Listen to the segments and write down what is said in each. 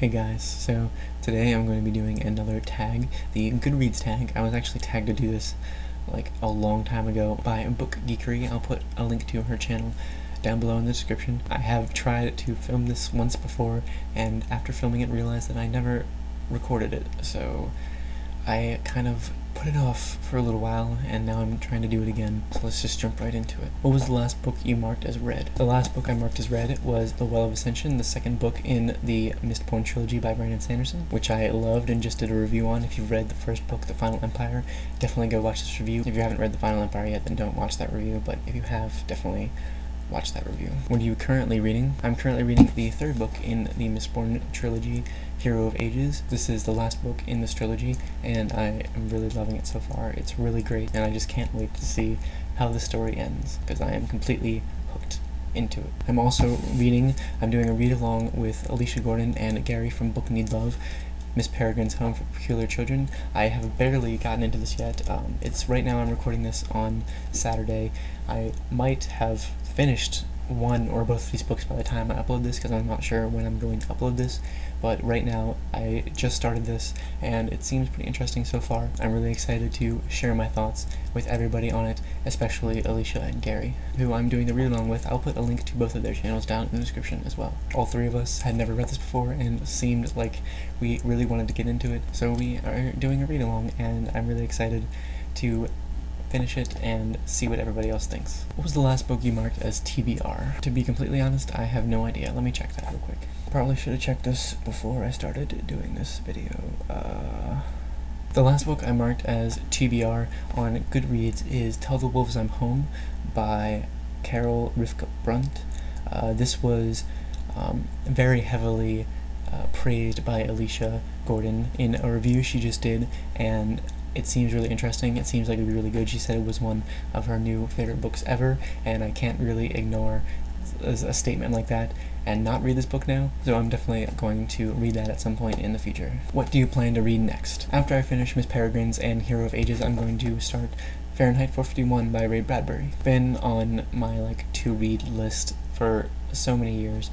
Hey guys, so today I'm going to be doing another tag, the Goodreads tag. I was actually tagged to do this like a long time ago by Book Geekery. I'll put a link to her channel down below in the description. I have tried to film this once before, and after filming it realized that I never recorded it, so I kind of put it off for a little while, and now I'm trying to do it again, so let's just jump right into it. What was the last book you marked as read? The last book I marked as read was The Well of Ascension, the second book in the Mistborn trilogy by Brandon Sanderson, which I loved and just did a review on. If you've read the first book, The Final Empire, definitely go watch this review. If you haven't read The Final Empire yet, then don't watch that review, but if you have, definitely watch that review. What are you currently reading? I'm currently reading the third book in the Mistborn trilogy, Hero of Ages. This is the last book in this trilogy, and I am really loving it so far. It's really great, and I just can't wait to see how the story ends, because I am completely hooked into it. I'm also I'm doing a read-along with Alicia Gordon and Gary from Book Need Love, Miss Peregrine's Home for Peculiar Children. I have barely gotten into this yet. It's right now I'm recording this on Saturday. I might have finished one or both of these books by the time I upload this, because I'm not sure when I'm going to upload this, but right now I just started this and it seems pretty interesting so far. I'm really excited to share my thoughts with everybody on it, especially Alicia and Gary, who I'm doing the read-along with. I'll put a link to both of their channels down in the description as well. All three of us had never read this before and seemed like we really wanted to get into it, so we are doing a read-along, and I'm really excited to finish it and see what everybody else thinks. What was the last book you marked as TBR? To be completely honest, I have no idea. Let me check that real quick. Probably should have checked this before I started doing this video. The last book I marked as TBR on Goodreads is Tell the Wolves I'm Home by Carol Rivka Brunt. This was very heavily praised by Alicia Gordon in a review she just did, and it seems really interesting. It seems like it would be really good. She said it was one of her new favorite books ever, and I can't really ignore a statement like that and not read this book now, so I'm definitely going to read that at some point in the future. What do you plan to read next? After I finish Miss Peregrine's and Hero of Ages, I'm going to start Fahrenheit 451 by Ray Bradbury. Been on my to-read list for so many years,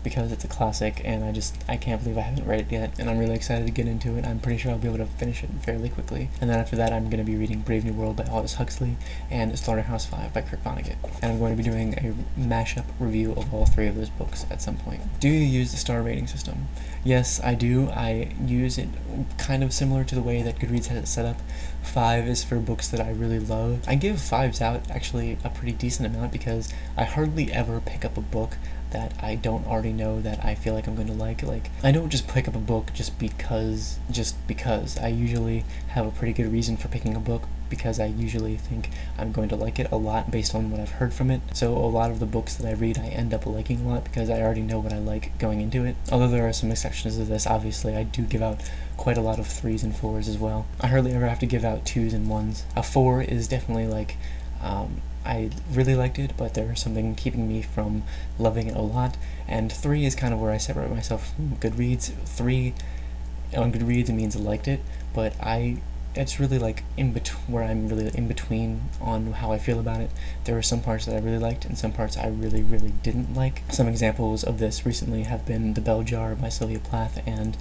because it's a classic, and I can't believe I haven't read it yet, and I'm really excited to get into it. I'm pretty sure I'll be able to finish it fairly quickly. And then after that, I'm going to be reading Brave New World by Aldous Huxley and Slaughterhouse 5 by Kurt Vonnegut. And I'm going to be doing a mashup review of all three of those books at some point. Do you use the star rating system? Yes, I do. I use it kind of similar to the way that Goodreads has it set up. 5 is for books that I really love. I give 5s out actually a pretty decent amount, because I hardly ever pick up a book that I don't already know that I feel like I'm going to like. I don't just pick up a book just because. I usually have a pretty good reason for picking a book, because I usually think I'm going to like it a lot based on what I've heard from it. So a lot of the books that I read I end up liking a lot, because I already know what I like going into it. Although there are some exceptions to this, obviously. I do give out quite a lot of 3s and 4s as well. I hardly ever have to give out 2s and 1s. A 4 is definitely I really liked it, but there was something keeping me from loving it a lot. And 3 is kind of where I separate myself from Goodreads. 3 on Goodreads, it means I liked it, but it's really where I'm really in between on how I feel about it. There were some parts that I really liked and some parts I really, really didn't like. Some examples of this recently have been The Bell Jar by Sylvia Plath and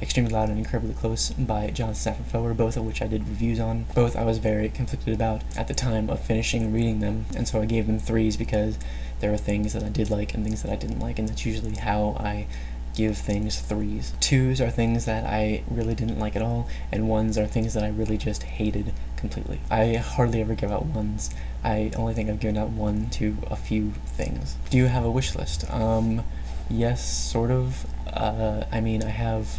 Extremely Loud and Incredibly Close by John Stafford Foer, both of which I did reviews on. Both I was very conflicted about at the time of finishing reading them, and so I gave them 3s, because there are things that I did like and things that I didn't like, and that's usually how I give things 3s. 2s are things that I really didn't like at all, and 1s are things that I really just hated completely. I hardly ever give out 1s. I only think I've given out 1 to a few things. Do you have a wish list? Yes, sort of. I mean, I have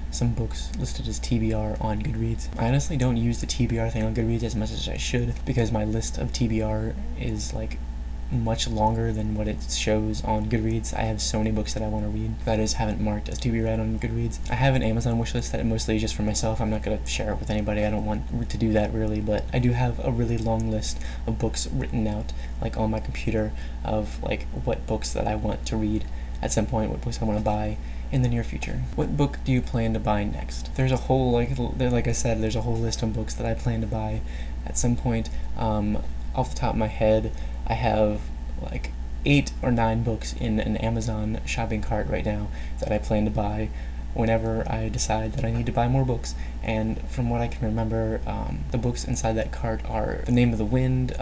some books listed as TBR on Goodreads. I honestly don't use the TBR thing on Goodreads as much as I should, because my list of TBR is much longer than what it shows on Goodreads. I have so many books that I want to read that I just haven't marked as to be read on Goodreads. I have an Amazon wishlist that mostly is just for myself. I'm not going to share it with anybody. I don't want to do that really, but I do have a really long list of books written out on my computer of what books that I want to read at some point, what books I want to buy in the near future. What book do you plan to buy next? There's a whole, like I said, there's a whole list of books that I plan to buy at some point. Off the top of my head, I have 8 or 9 books in an Amazon shopping cart right now that I plan to buy whenever I decide that I need to buy more books. And from what I can remember, the books inside that cart are The Name of the Wind,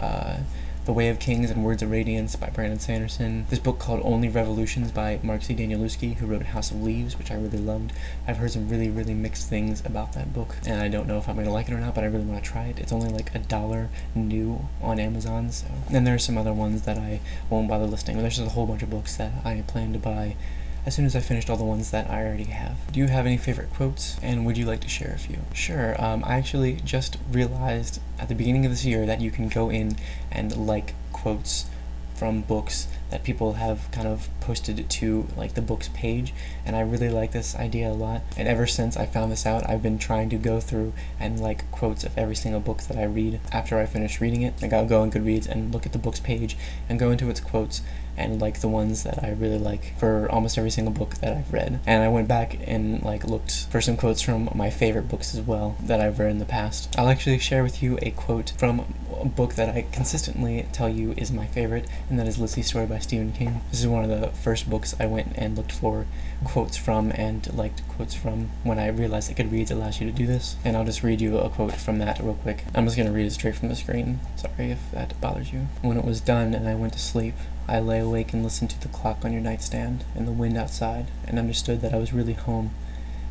The Way of Kings and Words of Radiance by Brandon Sanderson, this book called Only Revolutions by Mark C. Danielewski, who wrote House of Leaves, which I really loved. I've heard some really, really mixed things about that book, and I don't know if I'm going to like it or not, but I really want to try it. It's only like $1 new on Amazon, so. And there are some other ones that I won't bother listing. There's just a whole bunch of books that I plan to buy as soon as I finished all the ones that I already have. Do you have any favorite quotes, and would you like to share a few? Sure, I actually just realized at the beginning of this year that you can go in and like quotes from books that people have kind of posted to like the book's page, and I really like this idea a lot. And ever since I found this out, I've been trying to go through and like quotes of every single book that I read after I finish reading it. Like I'll go on Goodreads and look at the book's page and go into its quotes and like the ones that I really like for almost every single book that I've read. And I went back and like looked for some quotes from my favorite books as well that I've read in the past. I'll actually share with you a quote from a book that I consistently tell you is my favorite, and that is Lisey's Story by Stephen King. This is one of the first books I went and looked for quotes from and liked quotes from when I realized that Goodreads allows you to do this. And I'll just read you a quote from that real quick. I'm just going to read it straight from the screen. Sorry if that bothers you. When it was done and I went to sleep, I lay awake and listened to the clock on your nightstand and the wind outside, and understood that I was really home,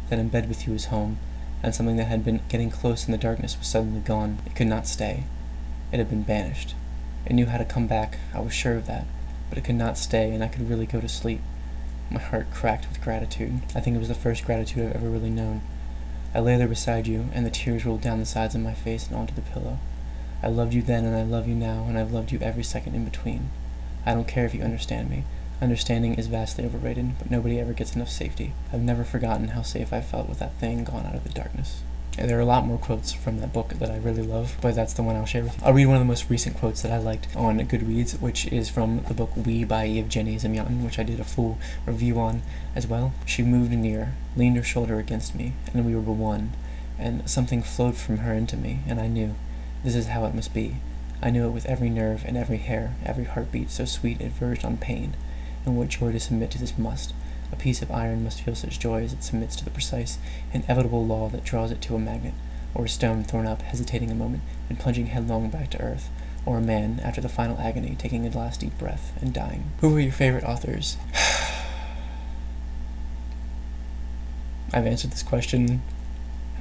that in bed with you was home, and something that had been getting close in the darkness was suddenly gone. It could not stay. It had been banished. It knew how to come back, I was sure of that, but it could not stay, and I could really go to sleep. My heart cracked with gratitude. I think it was the first gratitude I've ever really known. I lay there beside you, and the tears rolled down the sides of my face and onto the pillow. I loved you then, and I love you now, and I've loved you every second in between. I don't care if you understand me. Understanding is vastly overrated, but nobody ever gets enough safety. I've never forgotten how safe I felt with that thing gone out of the darkness. And there are a lot more quotes from that book that I really love, but that's the one I'll share with you. I'll read one of the most recent quotes that I liked on Goodreads, which is from the book We by Evgeny Zamyatin, which I did a full review on as well. She moved near, leaned her shoulder against me, and we were one, and something flowed from her into me, and I knew, this is how it must be. I knew it with every nerve and every hair, every heartbeat so sweet it verged on pain. And what joy to submit to this must. A piece of iron must feel such joy as it submits to the precise, inevitable law that draws it to a magnet, or a stone thrown up, hesitating a moment, and plunging headlong back to earth, or a man, after the final agony, taking a last deep breath and dying. Who are your favorite authors? I've answered this question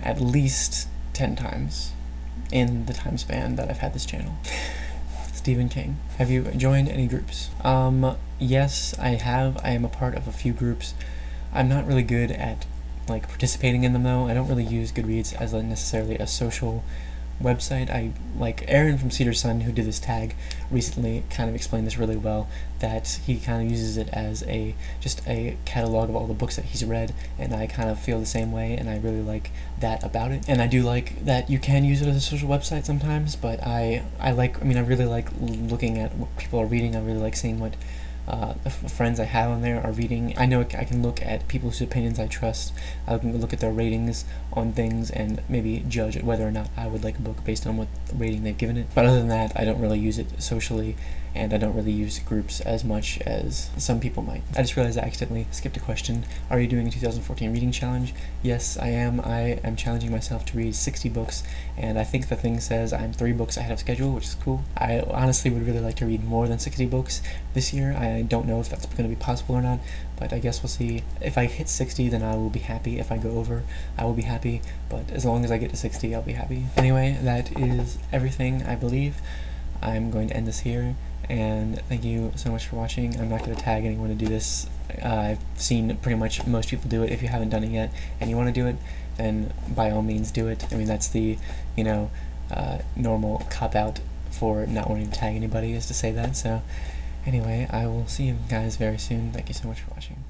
at least 10 times in the time span that I've had this channel. Stephen King. Have you joined any groups? Yes, I have. I am a part of a few groups. I'm not really good at like participating in them though. I don't really use Goodreads as necessarily a social website. I like Aaron from Cedar Sun, who did this tag recently, kind of explained this really well, that he kind of uses it as just a catalog of all the books that he's read, and I kind of feel the same way, and I really like that about it. And I do like that you can use it as a social website sometimes, but I really like looking at what people are reading. I really like seeing what the friends I have on there are reading. I know I can look at people's opinions I trust. I can look at their ratings on things and maybe judge whether or not I would like a book based on what rating they've given it. But other than that, I don't really use it socially, and I don't really use groups as much as some people might. I just realized I accidentally skipped a question. Are you doing a 2014 reading challenge? Yes, I am. I am challenging myself to read 60 books, and I think the thing says I'm 3 books ahead of schedule, which is cool. I honestly would really like to read more than 60 books this year. I don't know if that's going to be possible or not, but I guess we'll see. If I hit 60, then I will be happy. If I go over, I will be happy, but as long as I get to 60, I'll be happy. Anyway, that is everything, I believe. I'm going to end this here, and thank you so much for watching. I'm not going to tag anyone to do this. I've seen pretty much most people do it. If you haven't done it yet and you want to do it, then by all means do it. I mean, that's the, normal cop-out for not wanting to tag anybody, is to say that. So anyway, I will see you guys very soon. Thank you so much for watching.